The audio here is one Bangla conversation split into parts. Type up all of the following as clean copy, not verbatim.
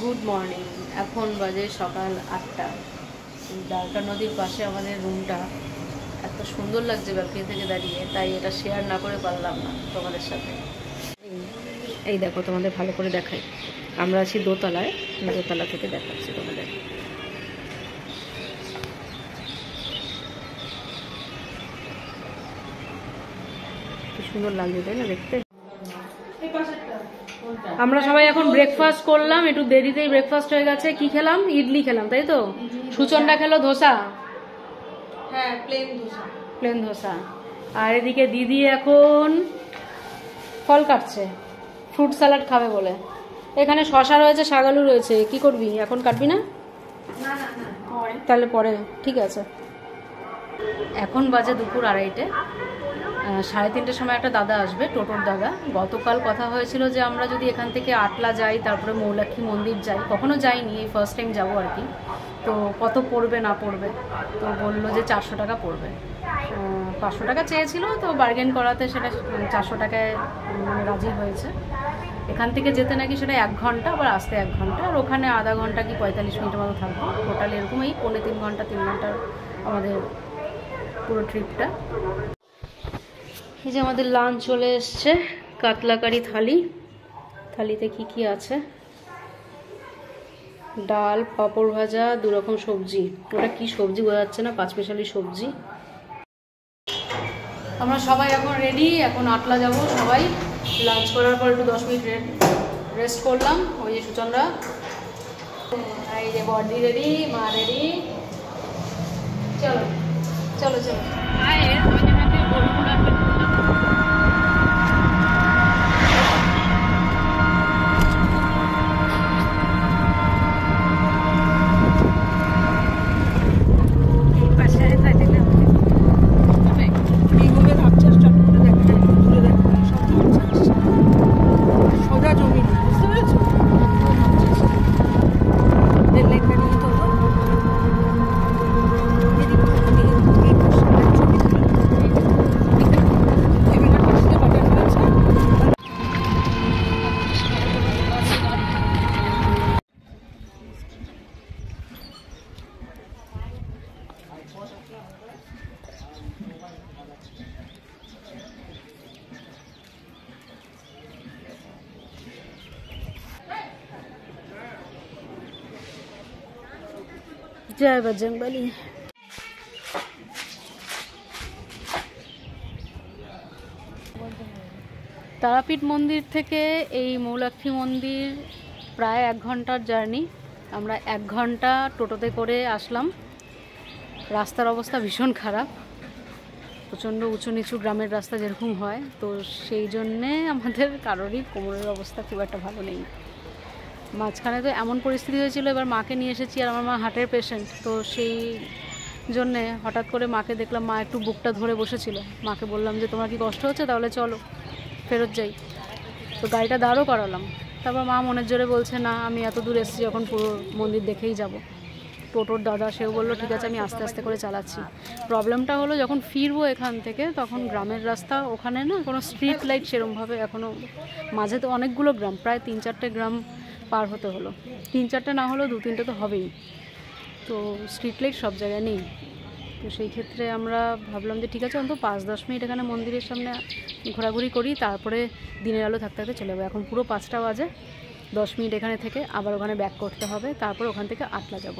Good morning. এখন বাজে সকাল 8টা। দ্বারকা নদীর পাশে আমাদের রুমটা এত সুন্দর লাগছে ব্যালকনি থেকে দাঁড়িয়ে, তাই এটা শেয়ার না করে পারলাম না তোমাদের সাথে। এই দেখো, তোমাদের ভালো করে দেখাই। আমরা আছি দোতলায়, দোতলা থেকে দেখাচ্ছি তোমাদের। কি সুন্দর লাগছে তাই না দেখতে। আমরা সবাই এখন ব্রেকফাস্ট করলাম, একটু দেরিতেই ব্রেকফাস্ট হয়ে গেছে। কি খেলাম? ইডলি খেলাম, তাই তো? সুচনটা খেলো ধোসা। হ্যাঁ, প্লেন ধোসা। আর এদিকে দিদি এখন ফল কাটছে, ফ্রুট স্যালাড খাবে বলে। এখানে শশা রয়েছে, শাকালু রয়েছে। কি করবি এখন? কাটবি না? তাহলে পরে, ঠিক আছে। এখন বাজে দুপুর 2:30। 3:30টার সময় একটা দাদা আসবে, টোটোর দাদা। গতকাল কথা হয়েছিল যে আমরা যদি এখান থেকে আটলা যাই, তারপরে মৌলাক্ষী মন্দির যাই। কখনো যাইনি, এই ফার্স্ট টাইম যাবো আর কি। তো কত পড়বে না পড়বে, তো বললো যে 400 টাকা পড়বে। 500 টাকা চেয়েছিল, তো বার্গেন করাতে সেটা 400 টাকায় রাজি হয়েছে। এখান থেকে যেতে নাকি সেটা 1 ঘন্টা, আবার আসতে 1 ঘন্টা, আর ওখানে আধা ঘন্টা কি 45 মিনিটের মতো থাকবো। টোটাল এরকম এই 3.5 ঘন্টা 3 ঘন্টার আমাদের পুরো ট্রিপটা। এই যে আমাদের লাঞ্চ চলে এসছে, কাতলা কারি থালি। থালিতে কি কি আছে? ডাল, পাঁপড় ভাজা, 2 রকম সবজি। ওটা কি সবজি বোঝা যাচ্ছে না, 5 মিশালি সবজি। আমরা সবাই এখন রেডি, এখন আটলা যাব সবাই। লাঞ্চ করার পর একটু 10 মিনিট রেস্ট করলাম। ওই যে সুচনরা, এই যে বডি রেডি, মা রেডি। চলো চলো চলো। জয় বজরংবলী। তারাপীঠ মন্দির থেকে এই মৌলাক্ষী মন্দির প্রায় 1 ঘন্টার জার্নি। আমরা 1 ঘন্টা টোটোতে করে আসলাম। রাস্তার অবস্থা ভীষণ খারাপ, প্রচণ্ড উঁচু নিচু গ্রামের রাস্তা যেরকম হয়, তো সেই জন্যে আমাদের কারোরই কোমরের অবস্থা খুব একটা ভালো নেই। মাঝখানে তো এমন পরিস্থিতি হয়েছিল, এবার মাকে নিয়ে এসেছি, আর আমার মা হার্টের পেশেন্ট, তো সেই জন্যে হঠাৎ করে মাকে দেখলাম, মা একটু বুকটা ধরে বসেছিল। মাকে বললাম যে তোমার কি কষ্ট হচ্ছে, তাহলে চলো ফেরত যাই। তো গাড়িটা দাঁড়ও করালাম। তারপর মা মনের জোরে বলছে, না আমি এত দূর এসেছি যখন পুরো মন্দির দেখেই যাব। টোটোর দাদা সেও বললো ঠিক আছে, আমি আস্তে আস্তে করে চালাচ্ছি। প্রবলেমটা হলো যখন ফিরবো এখান থেকে, তখন গ্রামের রাস্তা, ওখানে না কোনো স্ট্রিট লাইট সেরমভাবে এখনও, মাঝে তো অনেকগুলো গ্রাম, প্রায় 3-4টে গ্রাম পার হতে হলো। 3-4টে না হলেও 2-3টে তো হবেই। তো স্ট্রিট লাইট সব জায়গায় নেই। তো সেই ক্ষেত্রে আমরা ভাবলাম যে ঠিক আছে, অন্তত 5-10 মিনিট এখানে মন্দিরের সামনে ঘোরাঘুরি করি, তারপরে দিনের আলো থাকতে থাকতে চলে যাবো। এখন পুরো 5টা বাজে, 10 মিনিট এখানে থেকে আবার ওখানে ব্যাক করতে হবে, তারপর ওখান থেকে আটলা যাব।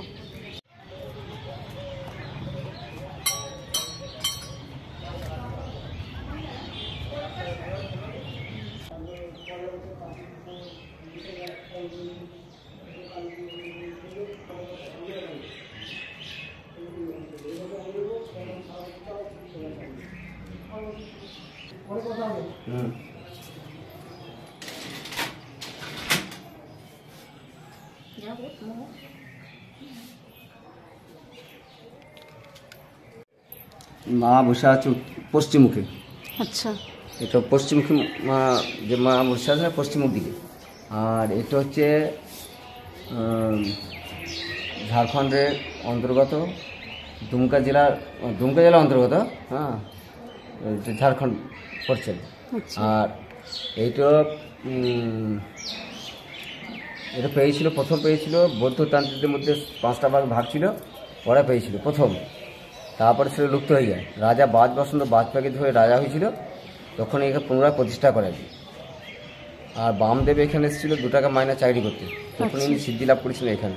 মা বসে আছে পশ্চিমমুখী। আচ্ছা, এটা পশ্চিমমুখী মা, যে মা বসে আছে পশ্চিমমুখ দিকে। আর এটা হচ্ছে ঝাড়খণ্ডের অন্তর্গত, দুমকা জেলার অন্তর্গত। হ্যাঁ, ঝাড়খণ্ড পড়ছে। আর এইটা এটা পেয়েছিল, প্রথম পেয়েছিল বৌদ্ধতান্ত্রিকদের মধ্যে 5টা ভাগ ছিল, ওরা পেয়েছিল প্রথম। তারপরে সেটা লুপ্ত হয়ে যায়। রাজা বাজ বসন্ত বাজপেয়ীকে ধরে রাজা হয়েছিল, তখন এখানে পুনরায় প্রতিষ্ঠা করা যায়। আর বামদেব এখানে এসেছিল 2 টাকা মাইনে চাকরি করতে, তখন ইনি সিদ্ধি লাভ করেছিলেন এখানে।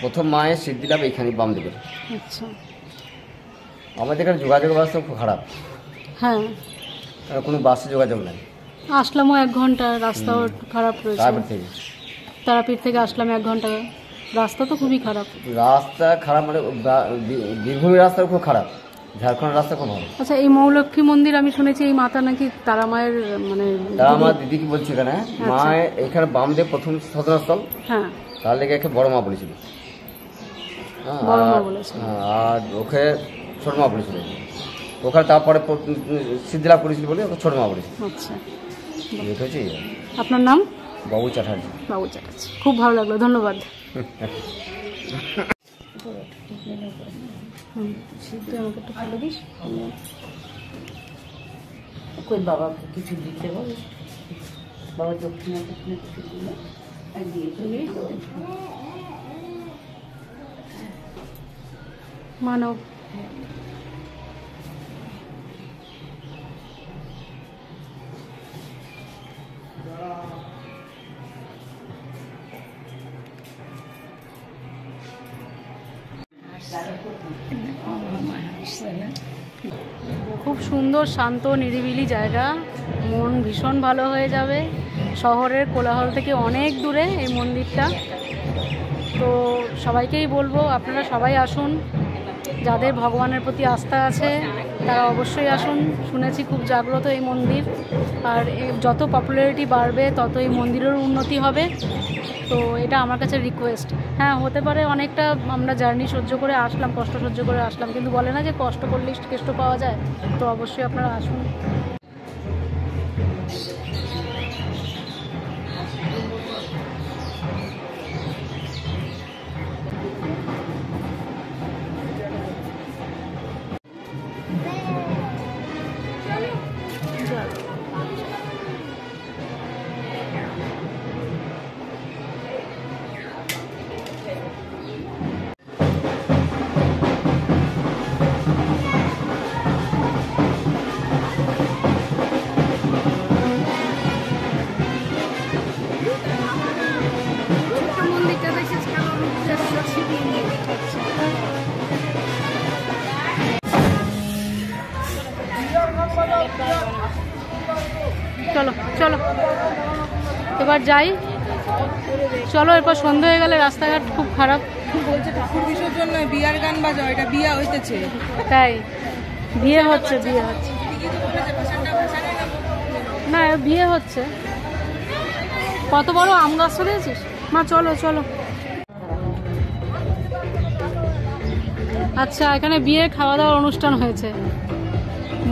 প্রথম মায়ের সিদ্ধি লাভ এখানে বামদেবের। আচ্ছা, আমাদের এখানে যোগাযোগ ব্যবস্থা খুব খারাপ, হ্যাঁ কোনো বাসে যোগাযোগ নাই। আসলামও 1 ঘন্টা, রাস্তাও খারাপ রয়েছে। তারপর থেকে তারাপীঠ থেকে আসলাম 1 ঘন্টা, রাস্তা তো খুবই খারাপ। রাস্তা খারাপ মানে বীরভূমের রাস্তা খুব খারাপ, ঝাড়খণ্ডের রাস্তা খুব ভালো। আচ্ছা, এই মৌলক্ষ্মী মন্দির আমি শুনেছি এই মাতা নাকি তারা মায়ের মানে তারা আমার দিদি কি বলছে এখানে মায়ের, এখানে বামদেব প্রথম সাধনাস্থল, হ্যাঁ তার লেগে একে বড় মা বলেছিল। বড় মা বলেছে। আর ওকে ছোট মা বলেছিল। ওখানে তারপরে সিদ্ধি লাভ করেছিল বলে ওকে ছোট মা বলেছিল। আচ্ছা, এটা হচ্ছে আপনার নাম? বাবু চ্যাটার্জি। বাবু চ্যাটার্জি, খুব ভালো লাগলো, ধন্যবাদ। তুই আমাকে একটু ফেলে দিস। কই বাবাকে কিছু দিতে হবে, বাবা দক্ষিণা দক্ষিণা কিছু দিলে আর দিয়ে চলে মানব। খুব সুন্দর শান্ত নিরিবিলি জায়গা, মন ভীষণ ভালো হয়ে যাবে। শহরের কোলাহল থেকে অনেক দূরে এই মন্দিরটা। তো সবাইকেই বলবো আপনারা সবাই আসুন, যাদের ভগবানের প্রতি আস্থা আছে তারা অবশ্যই আসুন। শুনেছি খুব জাগ্রত এই মন্দির, আর যত পপুলারিটি বাড়বে তত এই মন্দিরের উন্নতি হবে। তো এটা আমার কাছে রিকোয়েস্ট। হ্যাঁ, হতে পারে অনেকটা আমরা জার্নি সহ্য করে আসলাম, কষ্ট সহ্য করে আসলাম, কিন্তু বলে না যে কষ্ট করলেই কেষ্ট পাওয়া যায়। তো অবশ্যই আপনারা আসুন। চলো চলো এবার যাই, চলো। এরপর সন্ধ্যা হয়ে গেলে রাস্তাঘাট খুব খারাপ। বলছে ঠাকুর বিসর্জন নয়, বিয়ার গান বাজাও, এটা বিয়া হইতেছে। তাই বিয়ে হচ্ছে, বিয়ে হচ্ছে না, বিয়ে হচ্ছে। কত বড় আম গাছটা দিয়েছিস মা? চলো চলো। আচ্ছা, এখানে বিয়ে খাওয়া দাওয়ার অনুষ্ঠান হয়েছে,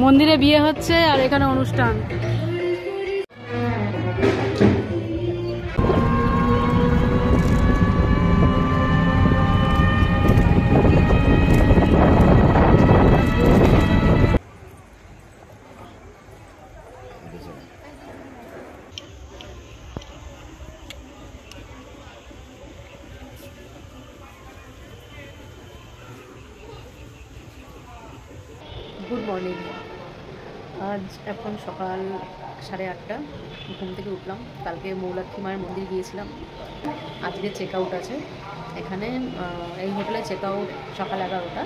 মন্দিরে বিয়ে হচ্ছে আর এখানে অনুষ্ঠান। Good morning. আজ এখন সকাল 8:30, ঘুম থেকে উঠলাম। কালকে মৌলক্ষ্মী মায়ের মন্দির গিয়েছিলাম, আজকে চেক আউট আছে এখানে। এই হোটেলে চেক আউট সকাল 11টা,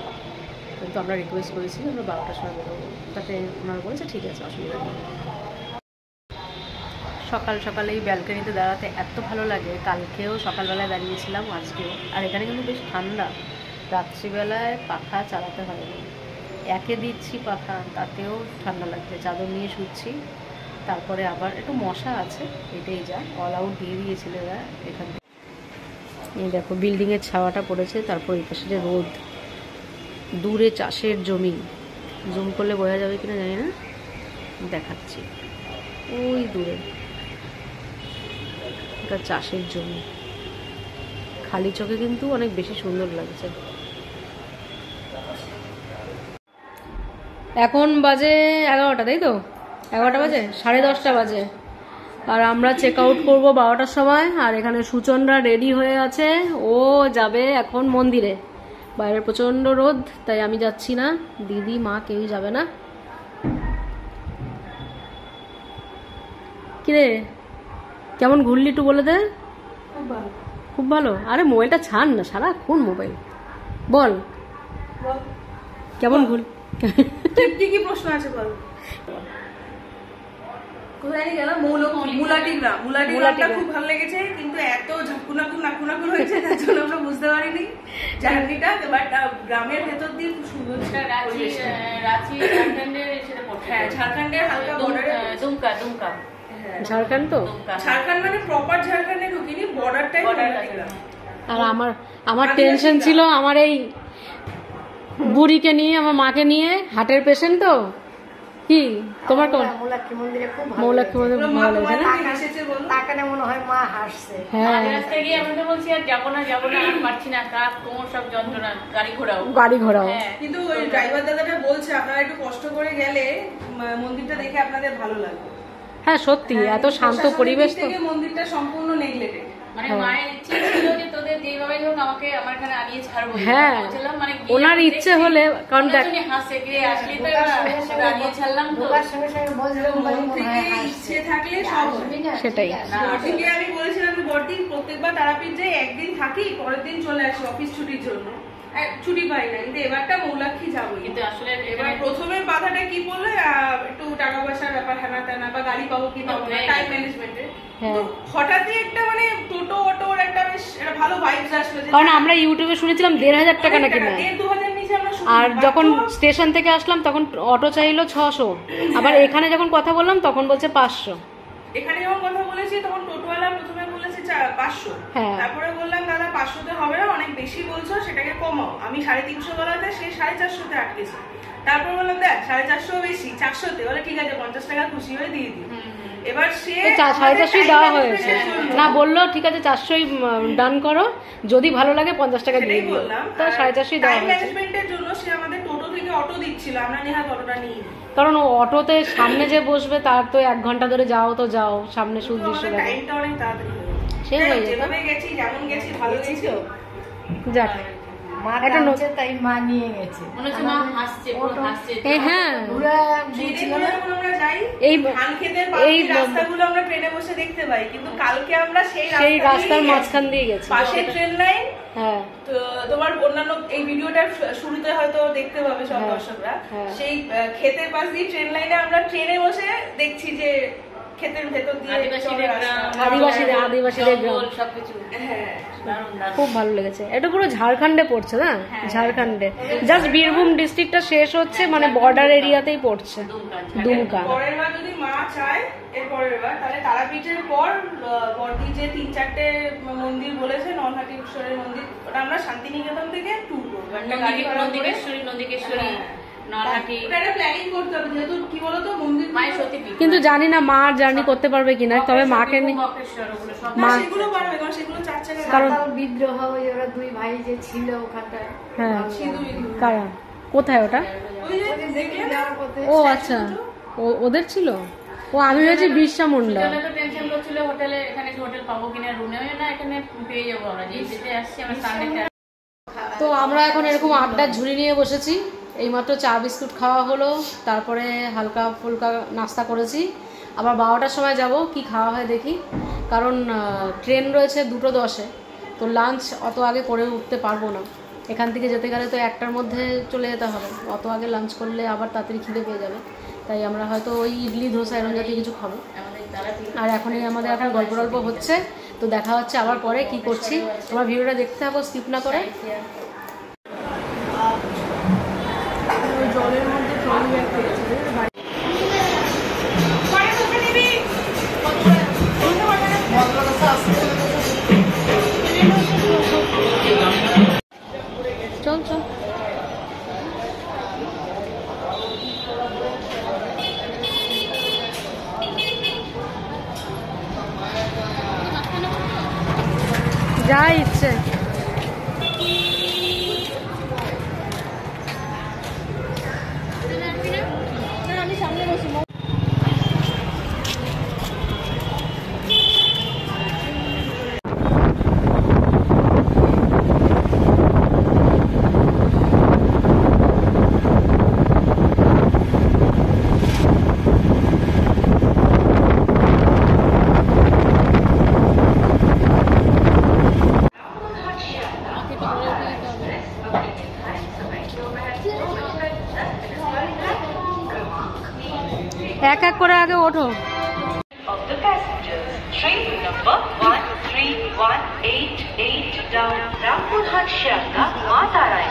কিন্তু আমরা রিকোয়েস্ট করেছি আমরা 12টার সময় বেরোবো, তাতে ওনারা বলেছে ঠিক আছে, অসুবিধা নেই। সকাল সকালে এই ব্যালকনিতে দাঁড়াতে এত ভালো লাগে, কালকেও সকালবেলায় দাঁড়িয়েছিলাম, আজকেও। আর এখানে কিন্তু বেশ ঠান্ডা, রাত্রিবেলায় পাখা চালাতে হয় না, একে দিচ্ছি পাখা তাতেও ঠান্ডা লাগছে, চাদর নিয়ে শুচ্ছি। তারপরে আবার একটু মশা আছে, এটাই যা, অল আউট দিয়ে দিয়েছিল এরা এখান থেকে। এই দেখো বিল্ডিংয়ের ছাওয়াটা পড়েছে, তারপর এই পাশে যে রোদ, দূরে চাষের জমি, জুম করলে বোঝা যাবে কিনা জানি না, দেখাচ্ছি ওই দূরে এটা চাষের জমি, খালি চোখে কিন্তু অনেক বেশি সুন্দর লাগছে। এখন বাজে 11টা, তাই তো? 11টা বাজে, 10:30 বাজে। আর আমরা চেক আউট করবো 12টার সময়। আর এখানে সুচনরা রেডি হয়ে আছে, ও যাবে এখন মন্দিরে। বাইরে প্রচন্ড রোদ, তাই আমি যাচ্ছি না, দিদি মা কেউই যাবে না। কিরে কেমন ঘুরলি একটু বলে দে। খুব ভালো। আরে মোবাইলটা ছাড় না, সারাক্ষণ মোবাইল। বল কেমন ঘুর। কি প্রশ্ন আছে বল। কোথায় গেল? মুলাটি গ্রামটা খুব ভালো লেগেছে, কিন্তু এত ঝাঁকুনাকুন হয়েছে তার জন্য আমরা বুঝতে পারিনি জার্নিটা। বাট গ্রামের ভেতর দিয়ে খুব সুন্দর। ঝাড়খণ্ডের হালকা বর্ডারে, দুমকা ঝাড়খণ্ড। তো ঝাড়খণ্ড মানে প্রপার ঝাড়খণ্ডে ঢুকিনি, বর্ডারটাই। আর আমার টেনশন ছিল আমার এই বুড়িকে নিয়ে, আমার মাকে নিয়ে, হার্টের পেশেন্ট। তো কি তোমার মৌলাক্ষী মন্দিরে ভালো লেগেছে না? তাকানে মনে হয় মা হাসছে। হ্যাঁ, রাস্তায় গিয়ে আমি তো বলছি আর যাবো না আর পারছি না, কাক কোমর সব যন্ত্রণা, গাড়ি ঘোড়াও। কিন্তু ওই ড্রাইভার দাদাটা বলছে আপনারা একটু কষ্ট করে গেলে মন্দিরটা দেখে আপনাদের ভালো লাগবে। হ্যাঁ সত্যি, এত শান্ত পরিবেশ। তো মন্দিরটা সম্পূর্ণ নেগলেক্টেড। মানে মায়ের ইচ্ছে ছিল যে তোদের যেভাবে হোক আমাকে আমার এখানে আনিয়ে ছাড়বো। হ্যাঁ, মানে ওনার ইচ্ছে হলে, কারণ দেখ হাসে গিয়ে আসলে তো আনিয়ে ছাড়লাম। তো ইচ্ছে থাকলে সব সেটাই। আমি বলেছিলাম বড়দিন প্রত্যেকবার তারাপীঠ যাই, একদিন থাকি, পরের দিন চলে আসি অফিস ছুটির জন্য, ছুটি পাই না। কিন্তু এবারটা মৌলাক্ষী যাবো। কিন্তু আসলে এবার প্রথমে বাধাটা কি বললে, একটু টাকা পয়সার ব্যাপার, হ্যানা ত্যানা, বা গাড়ি পাবো কি পাবো না, টাইম ম্যানেজমেন্টে। হঠাৎই একটা মানে টোটো অটোর একটা বেশ ভালো ভাইবস আসলো। কারণ আমরা ইউটিউবে শুনেছিলাম 1500 টাকা নাকি না, 1,500 নিচে আমরা। আর যখন স্টেশন থেকে আসলাম তখন অটো চাইলো 600। আবার এখানে যখন কথা বললাম তখন বলছে 500। এখানে যখন কথা বলেছি তখন টোটোওয়ালা প্রথমে বলেছে 500। তারপরে বললাম দাদা 500-তে হবে না, অনেক বেশি বলছো, সেটাকে কমাও। আমি 350 বলাতে সে 450-তে আটকেছে। তারপর বললাম দেখ 450 বেশি, 400-তে। বলে ঠিক আছে 50 টাকা খুশি হয়ে দিয়ে দিই। এবার সে 450 দেওয়া হয়েছে না, বললো ঠিক আছে 400 ডান করো, যদি ভালো লাগে 50 টাকা দিয়ে দিও। তো 450 দেওয়া হয়েছে। ম্যানেজমেন্টের জন্য সে আমাদের টোটো থেকে অটো দিচ্ছিল, আমরা নেহাত অটোটা নিই। কারণ অটোতে সামনে যে বসবে তার তো 1 ঘন্টা ধরে যাও তো যাও, সামনে সুদৃশ্য দেখো, টাইমটা অনেক তাড়াতাড়ি সেই হয়ে যেত। যেভাবে গেছি যেমন গেছি ভালো গেছি। যাক তাই মা নিয়ে গেছে, মনে হচ্ছে মা হাসছে, পুরো হাসছে। হ্যাঁ, আমরা যাই এই ধান ক্ষেতের রাস্তাগুলো আমরা ট্রেনে বসে দেখতে পাই, কিন্তু কালকে আমরা সেই রাস্তার মাঝখান দিয়ে গেছি, পাশে ট্রেন লাইন। হ্যাঁ, তো তোমার অন্যান্য এই ভিডিওটার শুরুতে হয়তো দেখতে পাবে সব দর্শকরা, সেই ক্ষেতের পাশ দিয়ে ট্রেন লাইনে আমরা ট্রেনে বসে দেখছি যে ক্ষেতের ভেতর দিয়ে আদিবাসীদের গ্রাম সবকিছু। হ্যাঁ, খুব ভালো লেগেছে। এটা পুরো ঝাড়খণ্ডে পড়ছে না? ঝাড়খণ্ডে জাস্ট বীরভূম ডিস্ট্রিক্টটা শেষ হচ্ছে, মানে বর্ডার এরিয়াতেই পড়ছে, দুমকা। পরের বার যদি মা চায় এর পরের বার, তাহলে তারাপীঠের পর বর্দি যে 3-4টে মন্দির বলেছে, নলহাটিশ্বরের মন্দির, ওটা আমরা শান্তিনিকেতন থেকে ট্যুর করবো। নন্দিকেশ্বরী, কিন্তু জানি না মা জার্নি করতে পারবে কিনা, তবে মাকে কারণ বিদ্রোহ ওরা 2 ভাই যে ছিল ওখানটায়। হ্যাঁ, কারা কোথায় ওটা? ও আচ্ছা, ওদের ছিল। ও আমি ভেবেছি বিরসা মুন্ডা। টেনশন করছিল হোটেলে, এখানে হোটেল পাবো কিনা, রুমেও না এখানে পেয়ে যাবো আমরা, যেতে আসছি আমরা সানডেতে। তো আমরা এখন এরকম আড্ডার ঝুড়ি নিয়ে বসেছি। এইমাত্র চা বিস্কুট খাওয়া হলো, তারপরে হালকা ফুলকা নাস্তা করেছি। আবার 12টার সময় যাব, কি খাওয়া হয় দেখি, কারণ ট্রেন রয়েছে 2:10-এ। তো লাঞ্চ অত আগে করে উঠতে পারবো না, এখান থেকে যেতে গেলে তো 1টার মধ্যে চলে যেতে হবে। অত আগে লাঞ্চ করলে আবার তাড়াতাড়ি খিদে পেয়ে যাবে, তাই আমরা হয়তো ওই ইডলি ধোসা এরকম জাতীয় কিছু খাবো। আর এখনই আমাদের এখন গল্প হচ্ছে। তো দেখা হচ্ছে আবার পরে কি করছি। তোমার ভিডিওটা দেখতে থাকো, স্কিপ না করে। জলের মধ্যে ট্রলি ব্যাগ পেয়েছে, চল চল। যা ইচ্ছে। ওঠো। Of the passengers, train number 13188 down Rampurhat Shianga, Matarai.